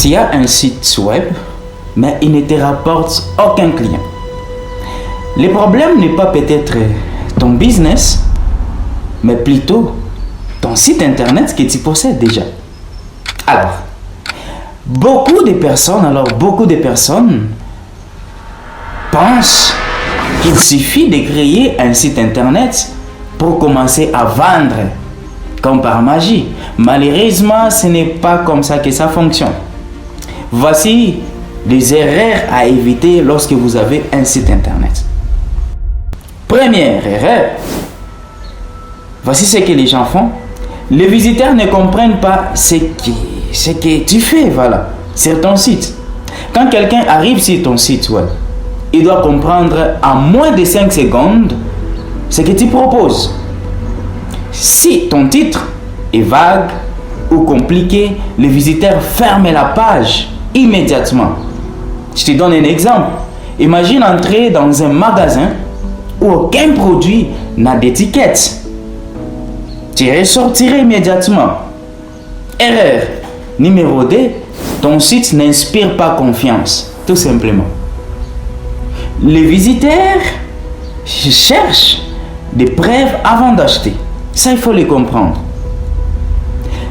Tu as un site web, mais il ne te rapporte aucun client. Le problème n'est pas peut-être ton business, mais plutôt ton site internet que tu possèdes déjà. Alors, beaucoup de personnes pensent qu'il suffit de créer un site internet pour commencer à vendre, comme par magie. Malheureusement, ce n'est pas comme ça que ça fonctionne. Voici les erreurs à éviter lorsque vous avez un site internet. Première erreur, voici ce que les gens font. Les visiteurs ne comprennent pas ce que tu fais, sur ton site. Quand quelqu'un arrive sur ton site web, il doit comprendre en moins de 5 secondes ce que tu proposes. Si ton titre est vague ou compliqué, les visiteurs ferment la page immédiatement. Je te donne un exemple. Imagine entrer dans un magasin où aucun produit n'a d'étiquette. Tu ressortirais immédiatement. Erreur numéro 2, ton site n'inspire pas confiance, tout simplement. Les visiteurs cherchent des preuves avant d'acheter. Ça, il faut le comprendre.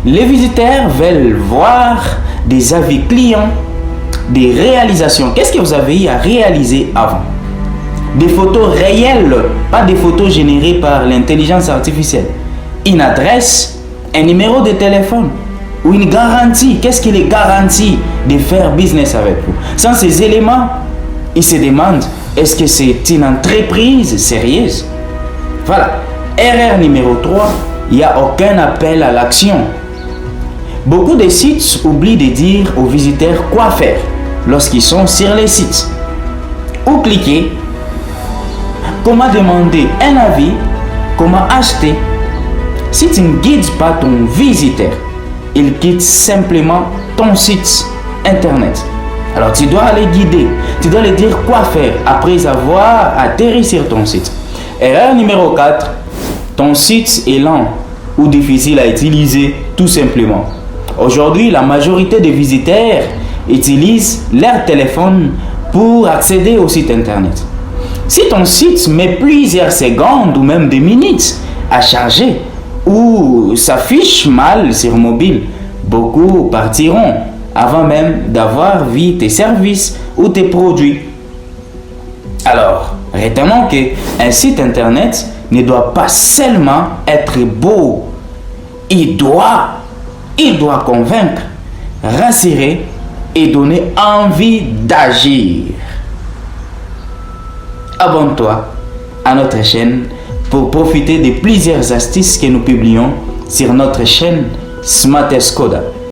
Les visiteurs veulent voir des avis clients, des réalisations. Qu'est-ce que vous avez eu à réaliser avant? Des photos réelles, pas des photos générées par l'intelligence artificielle. Une adresse, un numéro de téléphone ou une garantie. Qu'est-ce qu'il est garanti de faire business avec vous? Sans ces éléments, ils se demandent, est-ce que c'est une entreprise sérieuse? Voilà. Erreur numéro 3, il n'y a aucun appel à l'action. Beaucoup de sites oublient de dire aux visiteurs quoi faire lorsqu'ils sont sur les sites. Où cliquer, comment demander un avis, comment acheter. Si tu ne guides pas ton visiteur, il quitte simplement ton site internet. Alors tu dois les guider, tu dois leur dire quoi faire après avoir atterri sur ton site. Erreur numéro 4, ton site est lent ou difficile à utiliser tout simplement. Aujourd'hui, la majorité des visiteurs utilisent leur téléphone pour accéder au site internet. Si ton site met plusieurs secondes ou même des minutes à charger ou s'affiche mal sur mobile, beaucoup partiront avant même d'avoir vu tes services ou tes produits. Alors, retenons qu'un site internet ne doit pas seulement être beau, il doit convaincre, rassurer et donner envie d'agir. Abonne-toi à notre chaîne pour profiter de plusieurs astuces que nous publions sur notre chaîne Smart Skoda.